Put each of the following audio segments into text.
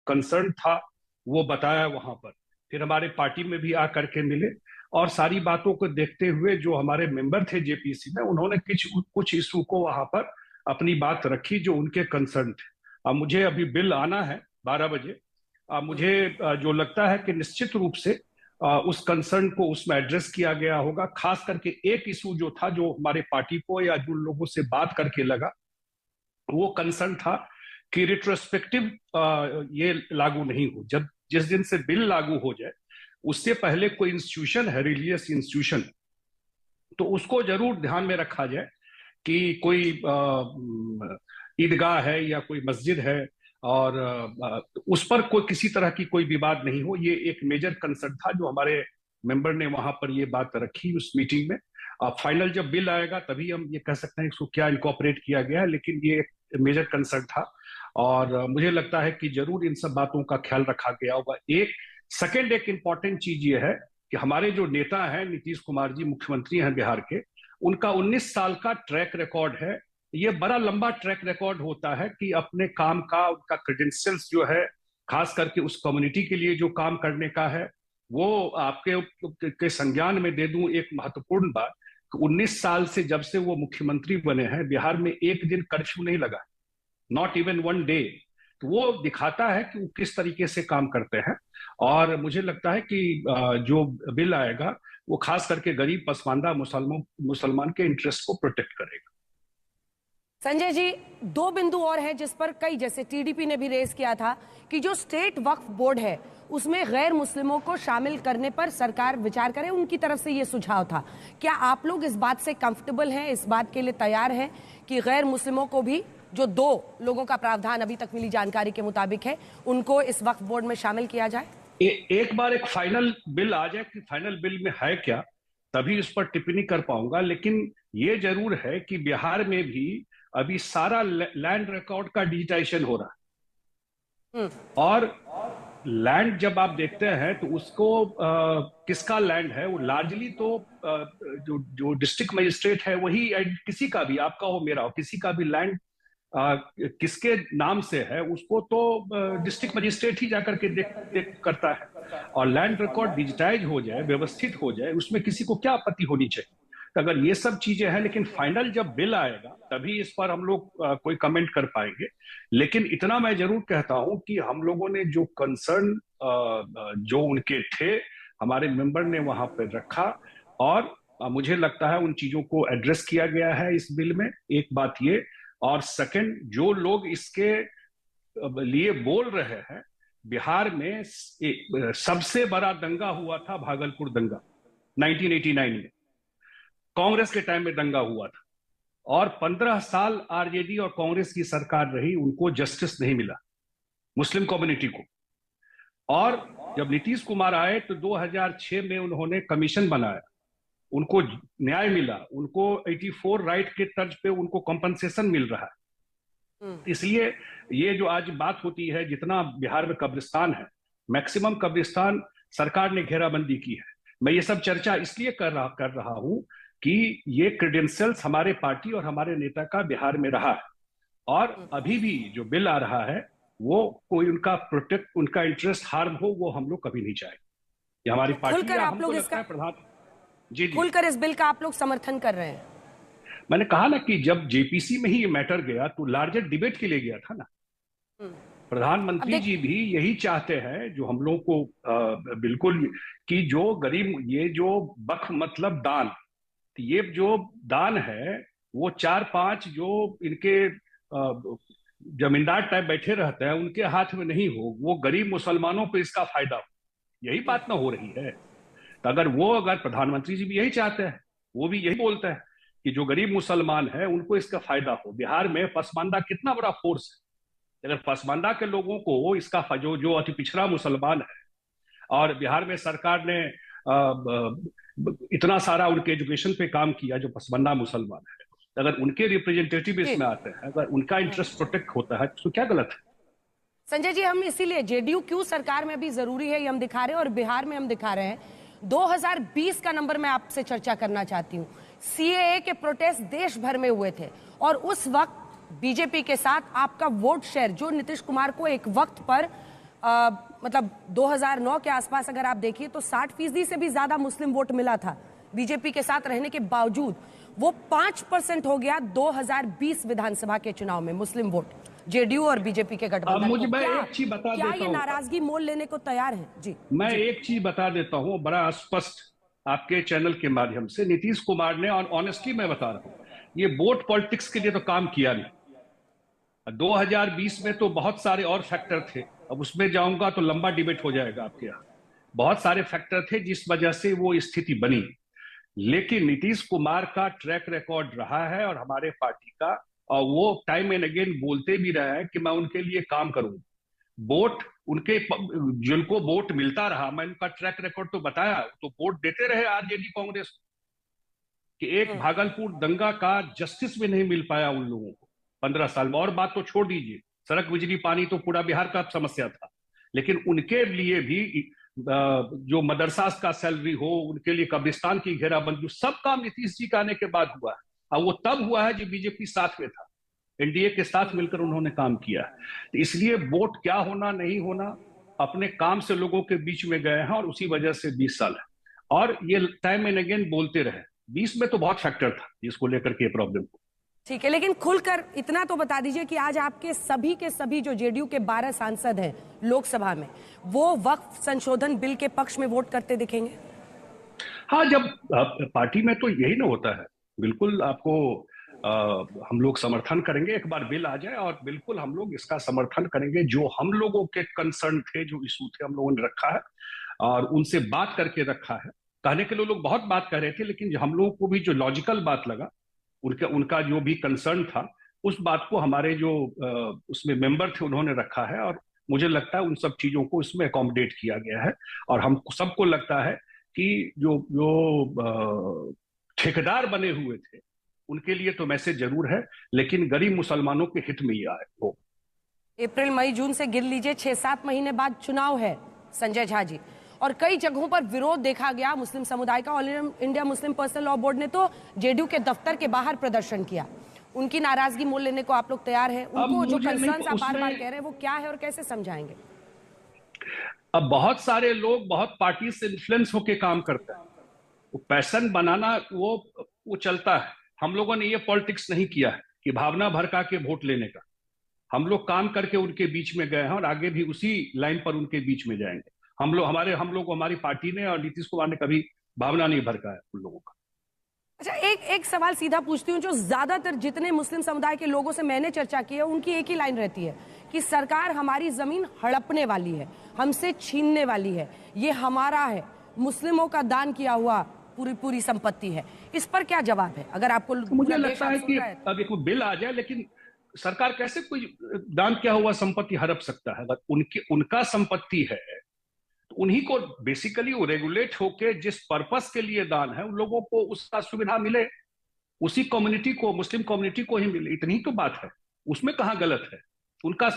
Concern था वो बताया वहां पर। फिर हमारे पार्टी में भी आकर के मिले और सारी बातों को देखते हुए जो हमारे मेंबर थे जेपीसी में, उन्होंने कुछ इशू को वहां पर अपनी बात रखी जो उनके कंसर्न थे। अब मुझे अभी बिल आना है 12 बजे। मुझे जो लगता है कि निश्चित रूप से उस कंसर्न को उसमें एड्रेस किया गया होगा। खास करके एक इशू जो था, जो हमारे पार्टी को या जिन लोगों से बात करके लगा, वो कंसर्न था कि रिट्रोस्पेक्टिव ये लागू नहीं हो। जब जिस दिन से बिल लागू हो जाए उससे पहले कोई इंस्टीट्यूशन है, रिलीजियस इंस्टीट्यूशन, तो उसको जरूर ध्यान में रखा जाए कि कोई ईदगाह है या कोई मस्जिद है और उस पर कोई किसी तरह की कोई विवाद नहीं हो। ये एक मेजर कंसर्न था जो हमारे मेंबर ने वहां पर ये बात रखी उस मीटिंग में। फाइनल जब बिल आएगा तभी हम ये कह सकते हैं इसको क्या इनकॉर्पोरेट किया गया है, लेकिन ये एक मेजर कंसर्न था और मुझे लगता है कि जरूर इन सब बातों का ख्याल रखा गया होगा। एक इंपॉर्टेंट चीज ये है कि हमारे जो नेता हैं नीतीश कुमार जी, मुख्यमंत्री हैं बिहार के, उनका 19 साल का ट्रैक रिकॉर्ड है। ये बड़ा लंबा ट्रैक रिकॉर्ड होता है कि अपने काम का उनका क्रेडेंशियल्स जो है, खास करके उस कम्युनिटी के लिए जो काम करने का है, वो आपके के संज्ञान में दे दूं एक महत्वपूर्ण बात कि 19 साल से जब से वो मुख्यमंत्री बने हैं, बिहार में एक दिन कर्फ्यू नहीं लगा, नॉट इवन वन डे। तो वो दिखाता है कि वो किस तरीके से काम करते हैं। और मुझे लगता है कि जो बिल आएगा वो खास करके गरीब पसमानदा मुसलमान के इंटरेस्ट को प्रोटेक्ट करेगा। संजय जी, दो बिंदु और हैं जिस पर कई, जैसे टीडीपी ने भी रेज किया था कि जो स्टेट वक्फ बोर्ड है उसमें गैर मुस्लिमों को शामिल करने पर सरकार विचार करे, उनकी तरफ से ये सुझाव था। क्या आप लोग इस बात से कंफर्टेबल हैं, इस बात के लिए तैयार हैं कि गैर मुस्लिमों को भी, जो 2 लोगों का प्रावधान अभी तक मिली जानकारी के मुताबिक है, उनको इस वक्फ बोर्ड में शामिल किया जाए? एक बार एक फाइनल बिल आ जाए कि फाइनल बिल में है क्या, तभी इस पर टिप्पणी कर पाऊंगा। लेकिन ये जरूर है कि बिहार में भी अभी सारा लैंड रिकॉर्ड का डिजिटाइजेशन हो रहा है। और लैंड जब आप देखते हैं तो उसको किसका लैंड है, वो लार्जली तो जो डिस्ट्रिक्ट मजिस्ट्रेट है वही, किसी का भी, आपका हो मेरा हो, किसी का भी लैंड किसके नाम से है उसको तो डिस्ट्रिक्ट मजिस्ट्रेट ही जाकर के देख करता है। और लैंड रिकॉर्ड डिजिटाइज हो जाए, व्यवस्थित हो जाए, उसमें किसी को क्या आपत्ति होनी चाहिए। तो अगर ये सब चीजें हैं, लेकिन फाइनल जब बिल आएगा तभी इस पर हम लोग कोई कमेंट कर पाएंगे। लेकिन इतना मैं जरूर कहता हूं कि हम लोगों ने जो कंसर्न जो उनके थे, हमारे मेंबर ने वहां पर रखा और मुझे लगता है उन चीजों को एड्रेस किया गया है इस बिल में। एक बात ये, और सेकंड, जो लोग इसके लिए बोल रहे हैं, बिहार में सबसे बड़ा दंगा हुआ था भागलपुर दंगा 1989 में, कांग्रेस के टाइम में दंगा हुआ था और 15 साल आरजेडी और कांग्रेस की सरकार रही, उनको जस्टिस नहीं मिला मुस्लिम कम्युनिटी को। और जब नीतीश कुमार आए तो 2006 में उन्होंने कमीशन बनाया, उनको न्याय मिला, उनको 84 राइट के तर्ज पे उनको कॉम्पनसेशन मिल रहा है। इसलिए ये जो आज बात होती है, जितना बिहार में कब्रिस्तान है, मैक्सिमम कब्रिस्तान सरकार ने घेराबंदी की है। मैं ये सब चर्चा इसलिए कर रहा हूं कि ये क्रेडेंशियल्स हमारे पार्टी और हमारे नेता का बिहार में रहा है और अभी भी जो बिल आ रहा है वो कोई उनका इंटरेस्ट हार्म हो, वो हम लोग कभी नहीं चाहेंगे। हमारी पार्टी या हमको लगता है प्रधान जी खुलकर इस बिल का आप लोग समर्थन कर रहे हैं? मैंने कहा ना कि जब जेपीसी में ही ये मैटर गया तो लार्जर डिबेट के लिए गया था ना। प्रधानमंत्री जी भी यही चाहते हैं जो हम लोग को बिल्कुल, कि जो गरीब, ये जो वक्फ मतलब दान, ये जो दान है वो 4-5 जो इनके जमींदार टाइप बैठे रहते हैं उनके हाथ में नहीं हो, वो गरीब मुसलमानों को इसका फायदा हो, यही बात ना हो रही है। तो अगर प्रधानमंत्री जी भी यही चाहते हैं, वो भी यही बोलते हैं कि जो गरीब मुसलमान है उनको इसका फायदा हो। बिहार में पसमानदा कितना बड़ा फोर्स है, अगर पसमानदा के लोगों को इसका जो अति पिछड़ा मुसलमान है, और बिहार में सरकार ने इतना सारा उनके एजुकेशन पे काम किया जो पसमानदा मुसलमान है, अगर उनके रिप्रेजेंटेटिव इसमें आते हैं, अगर उनका इंटरेस्ट प्रोटेक्ट होता है तो क्या गलत है? संजय जी, हम इसीलिए जेडीयू क्यों सरकार में भी जरूरी है ये हम दिखा रहे हैं और बिहार में हम दिखा रहे हैं। 2020 का नंबर मैं आपसे चर्चा करना चाहती हूँ। सीएए के प्रोटेस्ट देश भर में हुए थे और उस वक्त बीजेपी के साथ आपका वोट शेयर, जो नीतीश कुमार को एक वक्त पर मतलब 2009 के आसपास अगर आप देखिए तो 60% से भी ज्यादा मुस्लिम वोट मिला था बीजेपी के साथ रहने के बावजूद। वो 5% हो गया 2020 विधानसभा के चुनाव में मुस्लिम वोट जेडीयू और बीजेपी के गठबंधन को। मैं एक चीज बता क्या देता ये नाराजगी मोल लेने को तैयार है? जी, मैं एक चीज बता देता हूँ बड़ा स्पष्ट आपके चैनल के माध्यम से। नीतीश कुमार ने, और ऑनेस्टली मैं बता रहा हूँ, ये वोट पॉलिटिक्स के लिए तो काम किया नहीं। 2020 में तो बहुत सारे और फैक्टर थे, अब उसमें जाऊंगा तो लंबा डिबेट हो जाएगा आपके यहाँ। बहुत सारे फैक्टर थे जिस वजह से वो स्थिति बनी, लेकिन नीतीश कुमार का ट्रैक रिकॉर्ड रहा है और हमारे पार्टी का, और वो टाइम एंड अगेन बोलते भी रहे हैं कि मैं उनके लिए काम करूंगा। वोट उनके, जिनको वोट मिलता रहा, मैं उनका ट्रैक रिकॉर्ड तो बताया, तो वोट देते रहे आरजेडी कांग्रेस कि एक भागलपुर दंगा का जस्टिस भी नहीं मिल पाया उन लोगों को 15 साल में। और बात तो छोड़ दीजिए, सड़क बिजली पानी तो पूरा बिहार का समस्या था, लेकिन उनके लिए भी जो मदरसा का सैलरी हो, उनके लिए कब्रिस्तान की घेराबंदी, सब काम नीतीश जी के आने के बाद हुआ है। और वो तब हुआ है जब बीजेपी साथ में था, एनडीए के साथ मिलकर उन्होंने काम किया। तो इसलिए वोट क्या होना नहीं होना, अपने काम से लोगों के बीच में गए हैं और उसी वजह से 20 साल है। और ये टाइम एंड अगेन बोलते रहे। 20 में तो बहुत फैक्टर था जिसको लेकर के प्रॉब्लम हो। ठीक है, लेकिन खुलकर इतना तो बता दीजिए कि आज आपके सभी के सभी जो जेडीयू के 12 सांसद हैं लोकसभा में, वो वक्फ संशोधन बिल के पक्ष में वोट करते दिखेंगे? हाँ, जब पार्टी में तो यही ना होता है। बिल्कुल आपको हम लोग समर्थन करेंगे, एक बार बिल आ जाए, और बिल्कुल हम लोग इसका समर्थन करेंगे। जो हम लोगों के कंसर्न थे, जो इशू थे, हम लोगों ने रखा है और उनसे बात करके रखा है। कहने के लिए लोग बहुत बात कर रहे थे, लेकिन हम लोगों को भी जो लॉजिकल बात लगा, उनका जो भी कंसर्न था, उस बात को हमारे जो उसमें मेंबर थे उन्होंने रखा है। और मुझे लगता है उन सब चीजों को इसमें अकोमोडेट किया गया है। और हम सबको लगता है कि जो जो ठेकेदार बने हुए थे उनके लिए तो मैसेज जरूर है, लेकिन गरीब मुसलमानों के हित में ही आए हो। अप्रैल मई जून से गिन लीजिए, 6-7 महीने बाद चुनाव है संजय झा जी, और कई जगहों पर विरोध देखा गया मुस्लिम समुदाय का। All India Muslim personal law board ने तो जेडीयू के दफ्तर के बाहर प्रदर्शन किया। उनकी नाराजगी मोल लेने को आप लोग तैयार हैं? उनको जो कंसर्न्स आप बार बार कह रहे हैं वो क्या है और कैसे समझाएंगे? अब बहुत सारे लोग बहुत पार्टी से इन्फ्लुएंस होकर काम करते हैं, वो पैशन बनाना वो चलता है। हम लोगों ने ये पॉलिटिक्स नहीं किया है कि भावना भड़का के वोट लेने का। हम लोग काम करके उनके बीच में गए हैं और आगे भी उसी लाइन पर उनके बीच में जाएंगे। हम लोग हमारी पार्टी ने और नीतीश कुमार ने कभी भावना नहीं भड़काया उन लोगों का। अच्छा, एक सवाल सीधा पूछती हूँ। जो ज्यादातर जितने मुस्लिम समुदाय के लोगों से मैंने चर्चा की है, उनकी एक ही लाइन रहती है कि सरकार हमारी जमीन हड़पने वाली है, हमसे छीनने वाली है, ये हमारा है, मुस्लिमों का दान किया हुआ पूरी संपत्ति है। इस पर क्या जवाब है? अगर आपको तो मुझे लगता है कि अब एक बिल आ जाए, लेकिन सरकार कैसे कोई दान किया हुआ संपत्ति हड़प सकता है? अगर उनका संपत्ति है तो उन्हीं को बेसिकली वो रेगुलेट होके जिस पर्पस के लिए दान है, उन लोगों को उसका सुविधा मिले, उसी कम्युनिटी को, मुस्लिम कम्युनिटी को ही मिले। इतनी तो बात है, उसमें कहां गलत है? उनका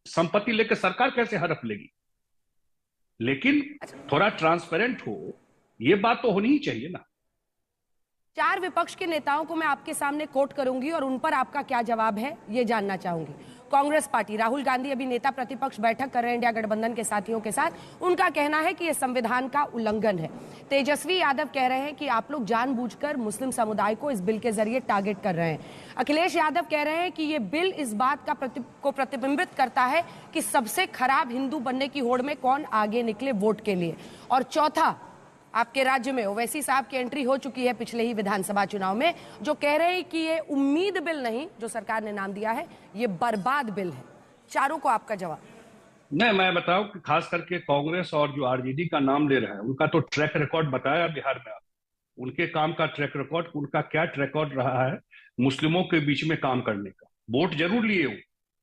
संपत्ति लेकर सरकार कैसे हड़प लेगी? लेकिन थोड़ा ट्रांसपेरेंट हो, ये बात तो होनी ही चाहिए ना। 4 विपक्ष के नेताओं को मैं आपके सामने कोट करूंगी और उन पर आपका क्या जवाब है ये जानना चाहूंगी। कांग्रेस पार्टी, राहुल गांधी अभी नेता प्रतिपक्ष बैठक कर रहे हैं इंडिया गठबंधन के साथियों के साथ। उनका कहना है कि यह संविधान का उल्लंघन है। तेजस्वी यादव कह रहे हैं कि आप लोग जानबूझकर मुस्लिम समुदाय को इस बिल के जरिए टारगेट कर रहे हैं। अखिलेश यादव कह रहे हैं कि ये बिल इस बात को प्रतिबिंबित करता है कि सबसे खराब हिंदू बनने की होड़ में कौन आगे निकले वोट के लिए। और चौथा, आपके राज्य में ओवैसी साहब की एंट्री हो चुकी है पिछले ही विधानसभा चुनाव में, जो कह रहे हैं कि ये उम्मीद बिल नहीं, जो सरकार ने नाम दिया है, ये बर्बाद बिल है। चारों को आपका जवाब। नहीं, मैं बताऊं कि खास करके कांग्रेस और जो आरजेडी का नाम ले रहे हैं, उनका तो ट्रैक रिकॉर्ड बताया बिहार में। उनके काम का ट्रैक रिकॉर्ड, उनका क्या ट्रैक रिकॉर्ड रहा है मुस्लिमों के बीच में काम करने का। वोट जरूर लिए हो,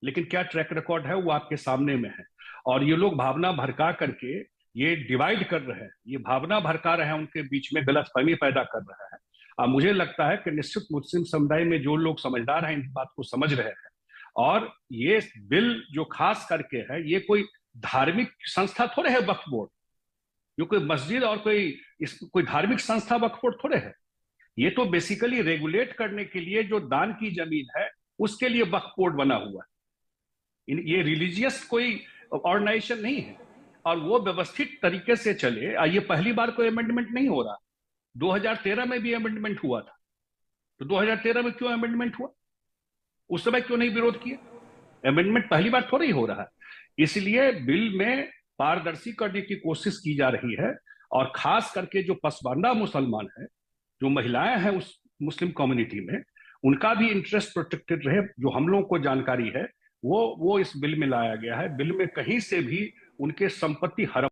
लेकिन क्या ट्रैक रिकॉर्ड है वो आपके सामने में है। और ये लोग भावना भड़का करके ये डिवाइड कर रहे हैं, ये भावना भड़का रहे हैं, उनके बीच में गलतफहमी पैदा कर रहे हैं। और मुझे लगता है कि निश्चित मुस्लिम समुदाय में जो लोग समझदार हैं, इस बात को समझ रहे हैं। और ये बिल जो खास करके है, ये कोई धार्मिक संस्था थोड़े है वक्फ बोर्ड, ये कोई मस्जिद और कोई धार्मिक संस्था वक्फ बोर्ड थोड़े है। ये तो बेसिकली रेगुलेट करने के लिए जो दान की जमीन है उसके लिए वक्फ बोर्ड बना हुआ है। ये रिलीजियस कोई ऑर्गेनाइजेशन नहीं है और वो व्यवस्थित तरीके से चले। ये पहली बार कोई अमेंडमेंट नहीं हो रहा, 2013 में भी अमेंडमेंट हुआ था। तो 2013 में क्यों अमेंडमेंट हुआ, उस समय क्यों नहीं विरोध किया? अमेंडमेंट पहली बार थोड़ा ही हो रहा है। इसलिए बिल में पारदर्शी करने की कोशिश की जा रही है, और खास करके जो पसमानदा मुसलमान है, जो महिलाएं हैं उस मुस्लिम कम्युनिटी में, उनका भी इंटरेस्ट प्रोटेक्टेड रहे। जो हम लोगों को जानकारी है वो इस बिल में लाया गया है। बिल में कहीं से भी उनके संपत्ति हड़प